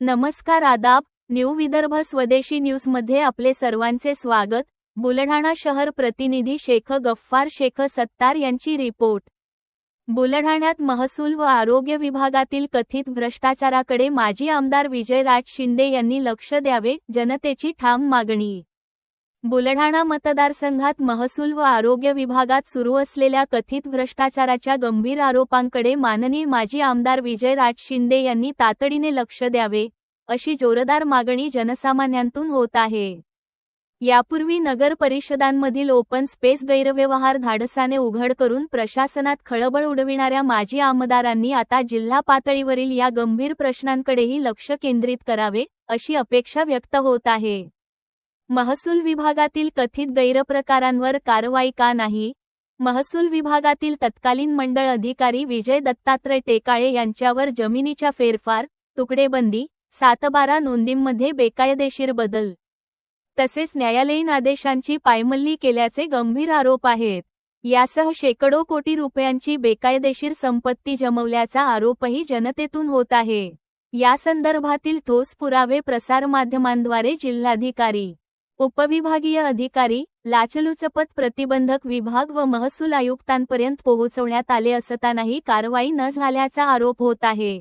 नमस्कार आदाब, न्यू विदर्भ स्वदेशी न्यूजमध्ये आपले सर्वांचे स्वागत। बुलढाणा शहर प्रतिनिधी शेख गफ्फार शेख सत्तार यांची रिपोर्ट। बुलढाण्यात महसूल व आरोग्य विभागातील कथित भ्रष्टाचाराकडे माजी आमदार विजयराज शिंदे यांनी लक्ष द्यावे, जनतेची ठाम मागणी। बुलढाणा मतदारसंघात महसूल व आरोग्य विभागात सुरू असलेल्या कथित भ्रष्टाचाराच्या गंभीर आरोपांकडे माननीय माजी आमदार विजयराज शिंदे यांनी तातडीने लक्ष द्यावे, अशी जोरदार मागणी जनसामान्यांतून होत आहे। यापूर्वी नगर परिषदांमधील ओपन स्पेस गैरव्यवहार धाडसाने उघड करून प्रशासनात खळबळ उडविणाऱ्या माजी आमदारांनी आता जिल्हा पातळीवरील या गंभीर प्रश्नांकडेही लक्ष केंद्रित करावे, अशी अपेक्षा व्यक्त होत आहे। महसूल विभागातील कथित गैरप्रकारांवर कारवाई का नाही? महसूल विभागातील तत्कालीन मंडळ अधिकारी विजय दत्तात्रय टेकाळे यांच्यावर जमिनीच्या फेरफार, तुकडेबंदी, 7/12 नोंदींमध्ये बेकायदेशीर बदल तसेच न्यायालयीन आदेशांची पायमल्ली केल्याचे गंभीर आरोप आहेत। यासह शेकडो कोटी रुपयांची बेकायदेशीर संपत्ती जमवल्याचा आरोपही जनतेतून होत आहे। या संदर्भातील ठोस पुरावे प्रसारमाध्यमांद्वारे जिल्हाधिकारी, उपविभागीय अधिकारी, लाचलुचपत प्रतिबंधक विभाग व महसूल आयुक्तांपर्यंत पोहोचवण्यात आले असतानाही कारवाई न झाल्याचा आरोप होत आहे।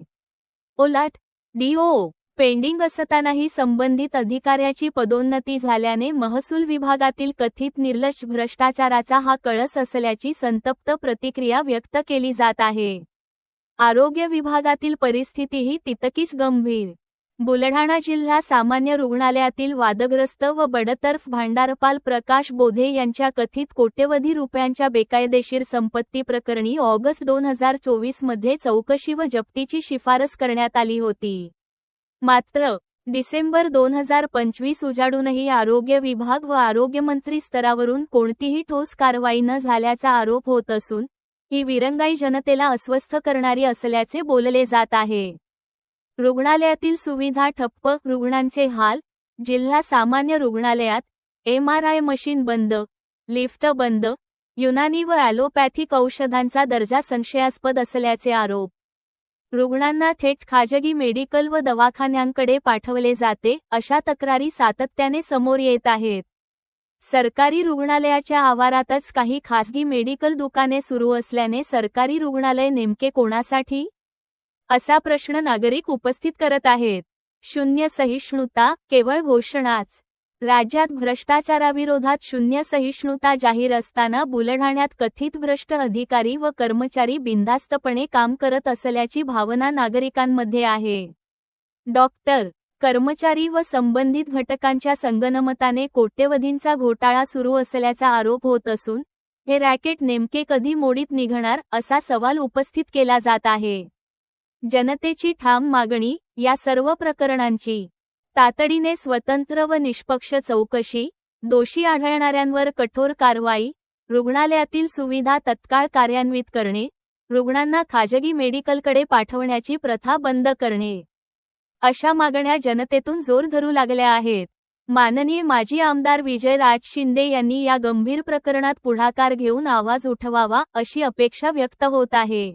उलट DO पेंडिंग असतानाही संबंधित अधिकाऱ्याची पदोन्नती झाल्याने महसूल विभागातील कथित निर्लज्ज भ्रष्टाचाराचा हा कळस असल्याची संतप्त प्रतिक्रिया व्यक्त केली जात आहे। आरोग्य विभागातील परिस्थितीही तितकीच गंभीर। बुलढाणा जिल्हा सामान्य रुग्णालयातील वादग्रस्त व बडतर्फ भांडारपाल प्रकाश बोधे यांच्या कथित कोट्यवधी रुपयांच्या बेकायदेशीर संपत्ती प्रकरणी ऑगस्ट 2024 मध्ये चौकशी व जप्तीची शिफारस करण्यात आली होती। मात्र डिसेंबर 2025 उजाडूनही आरोग्य विभाग व आरोग्यमंत्री स्तरावरून कोणतीही ठोस कारवाई न झाल्याचा आरोप होत असून ही विरंगाई जनतेला अस्वस्थ करणारी असल्याचे बोलले जात आहे। रुग्णालयातील सुविधा ठप्प, रुग्णांचे हाल। जिल्हा सामान्य रुग्णालयात MRI मशीन बंद, लिफ्ट बंद, युनानी व ॲलोपॅथिक औषधांचा दर्जा संशयास्पद असल्याचे आरोप। रुग्णांना थेट खाजगी मेडिकल व दवाखान्यांकडे पाठवले जाते, अशा तक्रारी सातत्याने समोर येत आहेत। सरकारी रुग्णालयाच्या आवारातच काही खासगी मेडिकल दुकाने सुरू असल्याने सरकारी रुग्णालय नेमके कोणासाठी, असा प्रश्न नागरिक उपस्थित करत आहेत। शून्य सहिष्णुता, केवळ घोषणाच। राज्यात भ्रष्टाचाराविरोधात शून्य सहिष्णुता जाहीर असताना बुलढाण्यात कथित भ्रष्ट अधिकारी व कर्मचारी बिनधास्तपणे काम करत असल्याची भावना नागरिकांमध्ये आहे। डॉक्टर, कर्मचारी व संबंधित घटकांच्या संगनमताने कोट्यवधींचा घोटाळा सुरू असल्याचा आरोप होत असून हे रॅकेट नेमके कधी मोडीत निघणार, असा सवाल उपस्थित केला जात आहे। जनतेची ठाम मागणी, या सर्व प्रकरणांची तातडीने स्वतंत्र व निष्पक्ष चौकशी, दोषी आढळणाऱ्यांवर कठोर कारवाई, रुग्णालयातील सुविधा तत्काळ कार्यान्वित करणे, रुग्णांना खाजगी मेडिकलकडे पाठवण्याची प्रथा बंद करणे, अशा मागण्या जनतेतून जोर धरू लागल्या आहेत। माननीय माजी आमदार विजयराज शिंदे यांनी या गंभीर प्रकरणात पुढाकार घेऊन आवाज उठवावा, अशी अपेक्षा व्यक्त होत आहे।